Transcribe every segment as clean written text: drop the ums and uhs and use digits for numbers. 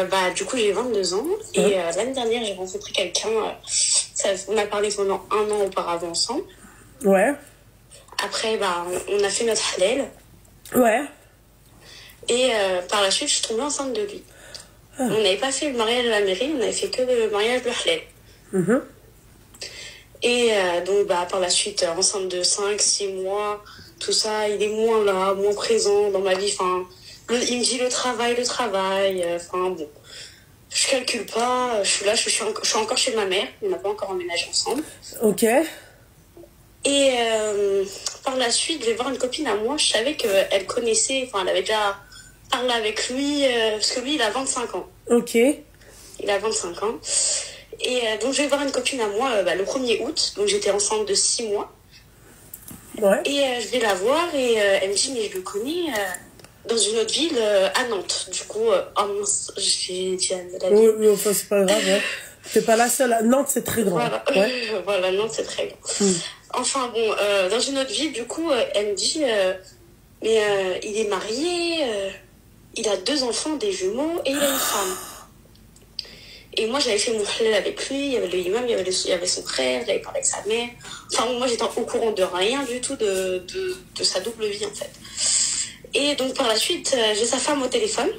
Bah, du coup, j'ai 22 ans. Et l'année dernière, j'ai rencontré quelqu'un. On a parlé pendant 1 an auparavant ensemble. Ouais. Après, bah, on a fait notre halal. Ouais. Et par la suite, je suis tombée enceinte de lui. On n'avait pas fait le mariage à la mairie, on avait fait que le mariage de halal. Et donc, bah, par la suite, enceinte de 5, 6 mois, tout ça, il est moins là, moins présent dans ma vie. Enfin, il me dit le travail. Enfin, bon. Je calcule pas, je suis là, je suis encore chez ma mère, on n'a pas encore emménagé ensemble. Ok. Et par la suite, je vais voir une copine à moi, je savais qu'elle connaissait, enfin, elle avait déjà parlé avec lui, parce que lui, il a 25 ans. Ok. Il a 25 ans. Et donc, je vais voir une copine à moi le 1er août, donc j'étais enceinte de 6 mois. Ouais. Et je vais la voir et elle me dit, mais je le connais dans une autre ville, à Nantes. Du coup, oh mince, j'ai dit à la ville. Oui, enfin, c'est pas grave, ouais. T'es pas la seule. Nantes, c'est très grand. Voilà, Ouais. voilà, Nantes, c'est très grand. Enfin, bon, dans une autre ville, du coup, elle me dit, mais il est marié, il a 2 enfants, des jumeaux, et il a une femme. Et moi, j'avais fait mon halal avec lui, il y avait le imam, il y avait son frère, j'avais parlé avec sa mère. Enfin, moi, j'étais au courant de rien du tout de sa double vie, en fait. Et donc, par la suite, j'ai sa femme au téléphone.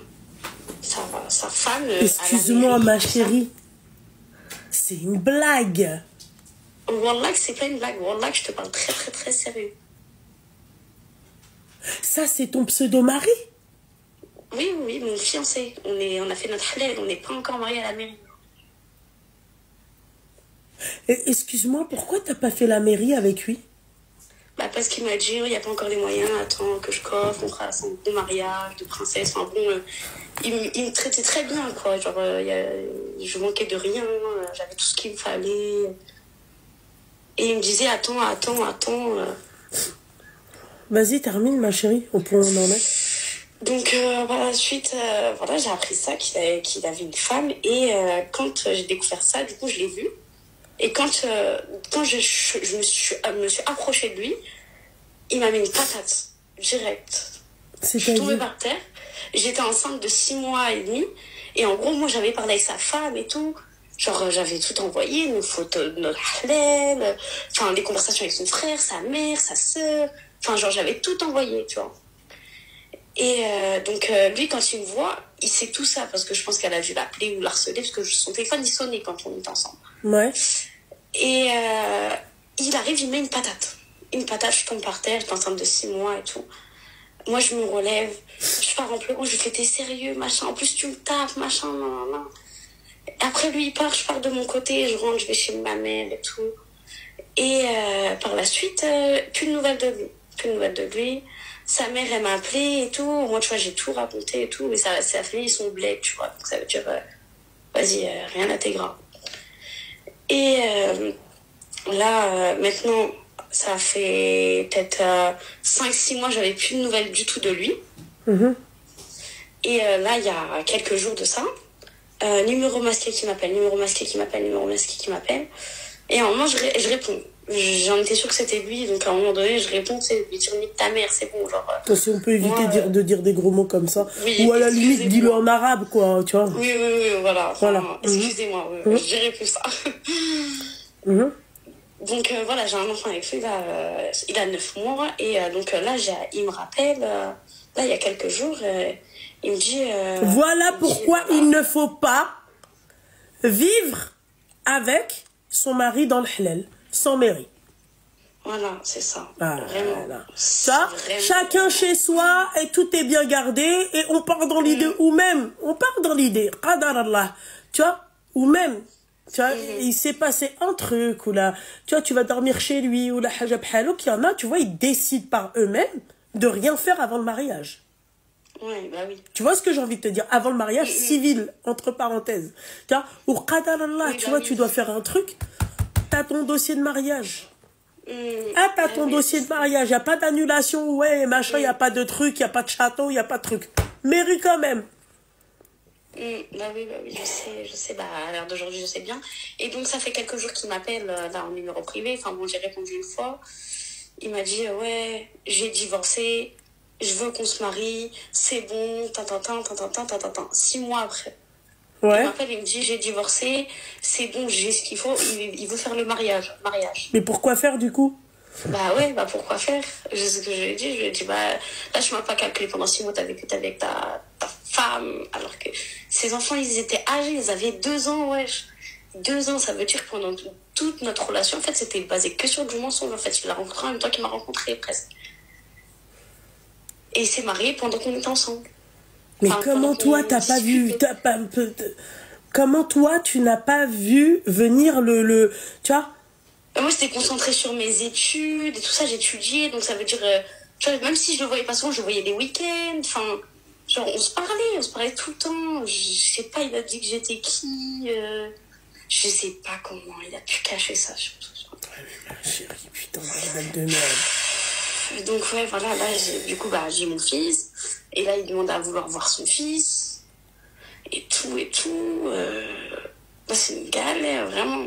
Sa femme... Excuse-moi, ma chérie. C'est une blague. Wallah, que c'est pas une blague. Wallah, que je te parle très, très, très sérieux. Ça, c'est ton pseudo-mari? Oui, mon fiancé. On a fait notre halal, on n'est pas encore mariés à la mairie. Excuse-moi, pourquoi t'as pas fait la mairie avec lui? Bah, parce qu'il m'a dit, il n'y a pas encore les moyens, attends que je coffre, on fera son bon mariage de princesse. Enfin bon, il me traitait très bien, quoi. Genre, je manquais de rien, j'avais tout ce qu'il me fallait. Et il me disait, attends. Vas-y, termine, ma chérie, on peut en être. Donc, par la suite, voilà, j'ai appris ça, qu'il avait une femme. Et quand j'ai découvert ça, du coup, je l'ai vu. Et quand je me suis approchée de lui, il m'a mis une patate, direct. Je suis tombée par terre. J'étais enceinte de 6 mois et demi. Et en gros, moi, j'avais parlé avec sa femme et tout. Genre, j'avais tout envoyé, nos photos de notre halal, enfin, les conversations avec son frère, sa mère, sa sœur. Enfin, genre, j'avais tout envoyé, tu vois. Et donc, lui, quand il me voit, il sait tout ça, parce que je pense qu'elle a dû l'appeler ou l'harceler, parce que son téléphone, il sonnait quand on était ensemble. Ouais. Et il arrive, il met une patate. Une patate, je tombe par terre, j'étais enceinte de 6 mois et tout. Moi, je me relève, je pars en pleurant, je lui fais, t'es sérieux, machin. En plus, tu me tapes, machin, nan. Après, lui, il part, je pars de mon côté, je rentre, je vais chez ma mère et tout. Et par la suite, plus de nouvelles de lui. Sa mère, elle m'a appelé et tout. Moi, tu vois, j'ai tout raconté et tout. Mais sa famille, ils sont bled, tu vois. Donc, ça veut dire, vas-y, rien à tes gras. Et là, maintenant, ça fait peut-être 5-6 mois, j'avais plus de nouvelles du tout de lui. Et là, il y a quelques jours de ça, numéro masqué qui m'appelle. Et à un moment, je réponds. J'en étais sûre que c'était lui, donc à un moment donné, je réponds, c'est lui dire nique ta mère, c'est bon, genre. Si on peut éviter de dire des gros mots comme ça. Oui, ou à la limite, dis-le en arabe, quoi, tu vois. Oui, voilà. Excusez-moi, je dirais plus ça. Donc voilà, j'ai un enfant avec lui, là, il a 9 mois, et donc là, il me rappelle, là, il y a quelques jours, il me dit... voilà pourquoi il ne faut pas vivre avec son mari dans le halal, sans mairie. Voilà, c'est ça. Ah, vraiment. Voilà. Ça, vraiment... chacun chez soi, et tout est bien gardé, et on part dans l'idée, ou même, on part dans l'idée, qadar Allah, tu vois, ou même... Tu vois, il s'est passé un truc, ou là, tu vois, tu vas dormir chez lui, ou la hajab halouk, il y en a, tu vois, ils décident par eux-mêmes de rien faire avant le mariage. Oui, bah oui. Tu vois ce que j'ai envie de te dire? Avant le mariage civil, entre parenthèses. Tu vois, ou qadar Allah, tu vois, tu dois faire un truc, t'as ton dossier de mariage. T'as ton dossier de mariage, il n'y a pas d'annulation, ouais, machin, il n'y a pas de truc, il n'y a pas de château, il n'y a pas de truc. Mairie quand même. Bah oui, je sais, bah, à l'heure d'aujourd'hui, je sais bien. Et donc, ça fait quelques jours qu'il m'appelle, là, en numéro privé. Enfin, bon, j'ai répondu une fois. Il m'a dit, ouais, j'ai divorcé, je veux qu'on se marie, c'est bon, 6 mois après. Ouais. Il m'appelle, il me dit, j'ai divorcé, c'est bon, j'ai ce qu'il faut, il veut faire le mariage. Mais pourquoi faire, du coup? Bah ouais, bah pourquoi faire? Je sais ce que je lui ai dit, bah là je m'as pas calculé pendant 6 mois, t'as vécu avec ta femme, alors que ces enfants ils étaient âgés, ils avaient 2 ans, wesh. 2 ans, ça veut dire que pendant toute notre relation, en fait, c'était basé que sur du mensonge, en fait. Il l'a rencontré en même temps qu'il m'a rencontré, presque. Et il s'est marié pendant qu'on était ensemble. Mais enfin, comment toi, t'as pas vu... Comment toi, tu n'as pas vu venir tu vois? Moi, j'étais concentrée sur mes études et tout ça, j'étudiais, donc ça veut dire... tu vois, même si je le voyais pas souvent, je le voyais les week-ends, enfin... Genre, on se parlait tout le temps. Je sais pas, il a dit que j'étais qui... Je sais pas comment il a pu cacher ça. Ma chérie, putain, bordel de merde. Donc ouais, voilà, là, du coup, bah, j'ai mon fils. Et là, il demande à vouloir voir son fils. Et tout. Bah, c'est une galère, vraiment.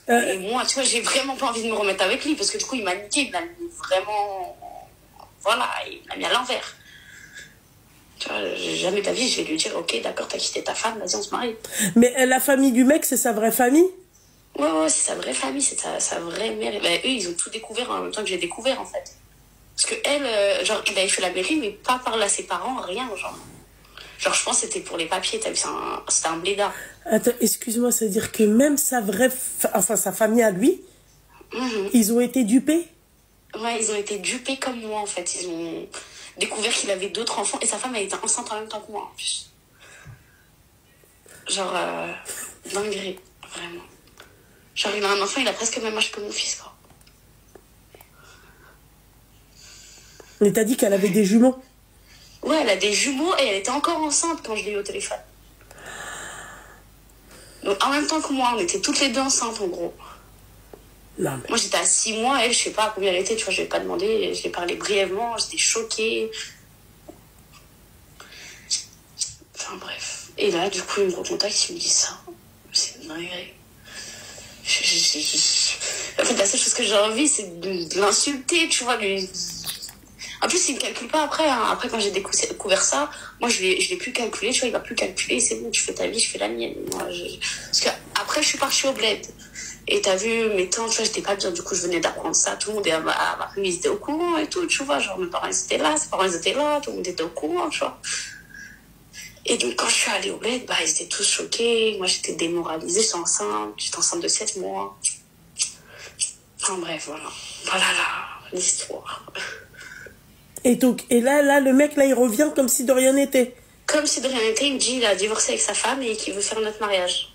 Et moi, tu vois, j'ai vraiment pas envie de me remettre avec lui. Parce que du coup, il m'a niqué. Il m'a mis vraiment... Voilà, il m'a mis à l'envers. Tu vois, jamais de la vie, je vais lui dire, ok, d'accord, t'as quitté ta femme, vas-y, on se marie. Mais la famille du mec, c'est sa vraie famille? Ouais, c'est sa vraie famille, c'est sa vraie mère. Bah, eux, ils ont tout découvert en même temps que j'ai découvert, en fait. Parce que elle, genre, il avait fait la mairie, mais pas par là ses parents, rien, genre. Genre, je pense que c'était pour les papiers, t'as vu, c'était un blédard. Attends, excuse-moi, ça veut dire que même sa sa famille à lui, ils ont été dupés? Ouais, ils ont été dupés comme moi, en fait. Ils ont découvert qu'il avait d'autres enfants, et sa femme, elle était enceinte en même temps que moi, en plus. Genre, dinguerie, vraiment. Genre, il a un enfant, il a presque le même âge que mon fils, quoi. Mais t'as dit qu'elle avait des jumeaux? Ouais, elle a des jumeaux et elle était encore enceinte quand je l'ai eu au téléphone. Donc, en même temps que moi, on était toutes les deux enceintes, en gros. Non, mais... Moi, j'étais à 6 mois, elle, je sais pas à combien elle était, tu vois, je l'ai pas demandé, je l'ai parlé brièvement, j'étais choquée. Enfin, bref. Et là, du coup, il me recontacte, il me dit ça. C'est une dinguerie. En fait, la seule chose que j'ai envie, c'est de l'insulter, tu vois, lui. En plus, il ne calcule pas après. Hein. Après, quand j'ai découvert ça, moi, je l'ai plus calculé. Tu vois, il va plus calculer. C'est bon, tu fais ta vie, je fais la mienne. Moi, parce qu'après, je suis partie au bled. Et t'as vu, mes tantes, tu vois, j'étais pas bien. Du coup, je venais d'apprendre ça. Tout le monde, ma famille, ils étaient au courant et tout, tu vois. Genre, mes parents, ils étaient là, ses parents, ils étaient là. Tout le monde était au courant, tu vois. Et donc, quand je suis allée au bled, bah, ils étaient tous choqués. Moi, j'étais démoralisée. J'étais enceinte de 7 mois. Enfin, bref, voilà. Voilà l'histoire. Et donc, et là, le mec, là, il revient comme si de rien n'était. Comme si de rien n'était, il me dit qu'il a divorcé avec sa femme et qu'il veut faire notre mariage.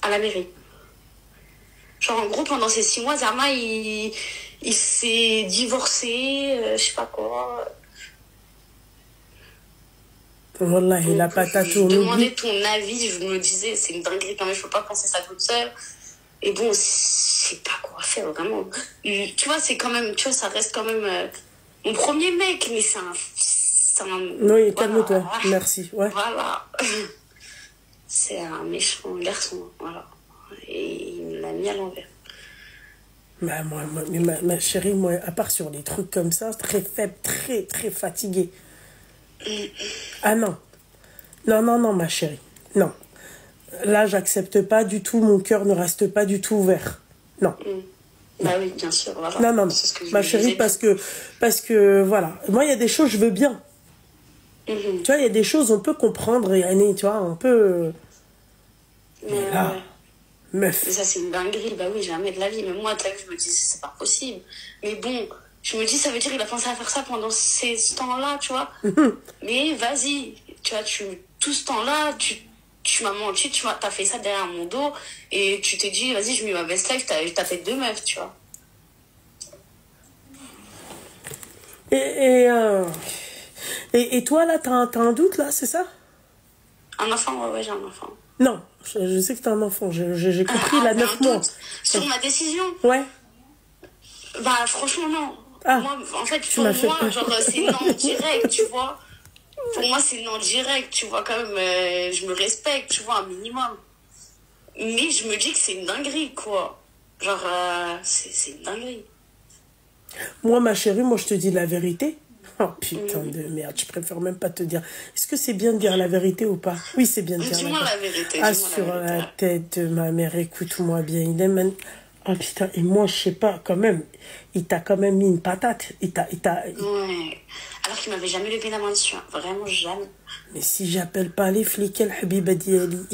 À la mairie. Genre, en gros, pendant ces 6 mois, Zama, il s'est divorcé, je sais pas quoi. Wallah, il a pas Je demandais ton avis, je me disais, c'est une dinguerie quand même, je peux pas penser ça toute seule. Et bon, je sais pas quoi faire, vraiment. Tu vois, c'est quand même, tu vois, ça reste quand même mon premier mec, mais c'est un... Oui, calme-toi, voilà. Merci. Ouais. Voilà. C'est un méchant garçon, voilà. Et il me l'a mis à l'envers. Bah, ma chérie, moi, à part sur des trucs comme ça, très faible, très, très fatiguée. Ah non. Non, ma chérie. Non. Là, j'accepte pas du tout, mon cœur ne reste pas du tout ouvert. Non. Bah oui, bien sûr. Voilà. Non. C'est ce que ma chérie, parce que, voilà. Moi, il y a des choses, je veux bien. Tu vois, il y a des choses, on peut comprendre, Yanné, tu vois, on peut... Mais là, meuf... Mais ça, c'est une dinguerie. Bah oui, jamais de la vie. Mais moi, de la vie, je me dis, c'est pas possible. Mais bon, je me dis, ça veut dire qu'il a pensé à faire ça pendant ce temps-là, tu vois. Mais vas-y, tu vois, tout ce temps-là, tu m'as menti, t'as fait ça derrière mon dos, et tu t'es dit, vas-y, je mets ma best life, t'as fait 2 meufs, tu vois. Et toi, là, t'as un doute, là, c'est ça? Un enfant, ouais, j'ai un enfant. Non, je sais que t'as un enfant, j'ai compris, là, 9 mois. Sur ma décision? Ouais. Bah, franchement, non. Ah, moi, en fait, pour moi, genre, c'est non direct, tu vois. Pour moi, c'est non direct, tu vois, quand même, je me respecte, tu vois, un minimum. Mais je me dis que c'est une dinguerie, quoi. Genre, c'est une dinguerie. Moi, ma chérie, moi, je te dis la vérité. Oh putain de merde, je préfère même pas te dire. Est-ce que c'est bien de dire la vérité ou pas? Oui, c'est bien de dire la vérité. Ah, sur la tête de ma mère, écoute-moi bien. Il est man... Oh putain, et moi, je sais pas, quand même, il t'a quand même mis une patate. Ouais. Alors qu'il m'avait jamais levé la main dessus, hein. Vraiment jamais. Mais si j'appelle pas les flics, El Habiba Diali.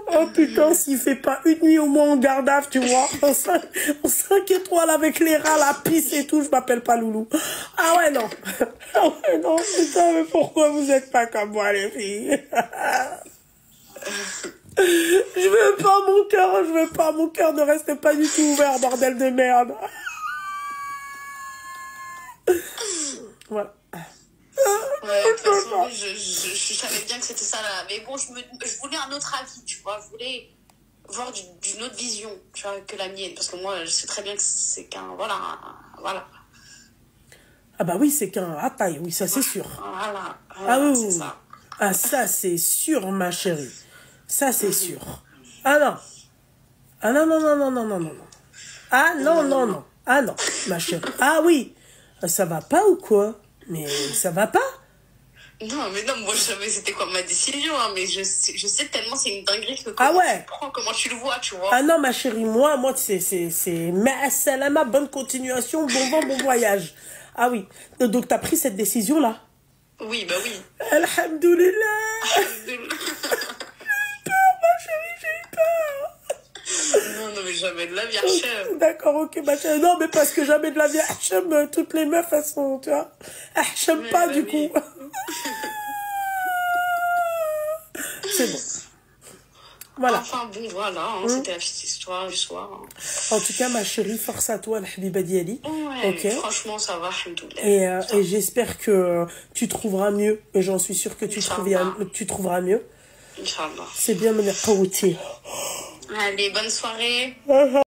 Oh putain, s'il fait pas une nuit au moins en garde à vue, tu vois, en 5 étoiles avec les rats, la pisse et tout, je m'appelle pas Loulou. Ah ouais, non. Ah ouais, non, putain, mais pourquoi vous êtes pas comme moi, les filles? Je veux pas, mon cœur ne reste pas du tout ouvert, bordel de merde. Voilà. Ouais, de toute façon, je savais bien que c'était ça là. Mais bon, je voulais un autre avis, tu vois. Je voulais voir d'une autre vision, tu vois, que la mienne. Parce que moi, je sais très bien que c'est qu'un. Voilà. Ah bah oui, c'est qu'un rapaille, oui, ça c'est sûr. Voilà. Ah oui, c'est oui. ça. Ah, ça c'est sûr, ma chérie. Ça c'est sûr. Ah non. Ah non. Ah non. Ah non, ma chérie. Ah oui. Ça va pas ou quoi? Mais ça va pas? Non, mais non, moi je savais c'était quoi ma décision, hein, mais je sais tellement c'est une dinguerie que comment tu prends, comment tu le vois, tu vois. Ah non, ma chérie, moi c'est ma'assalama, bonne continuation, bon vent, bon voyage. Ah oui, donc t'as pris cette décision-là? Oui, bah oui. Alhamdoulilah. Non, mais jamais de la vie, Hachem. D'accord, ok, ma chérie. Non, mais parce que jamais de la vie, Hachem, toutes les meufs, elles sont, tu vois. Hachem pas, bah du coup. C'est bon. Voilà. Enfin, bon, voilà, hein, c'était la petite histoire du soir. Hein. En tout cas, ma chérie, force à toi, Habiba Diali. Ouais, okay. Franchement, ça va, alhamdoulilah. Et j'espère que tu trouveras mieux. Et j'en suis sûre que tu trouveras mieux. Inch'Allah. C'est bien, mon Qawti. Allez, bonne soirée.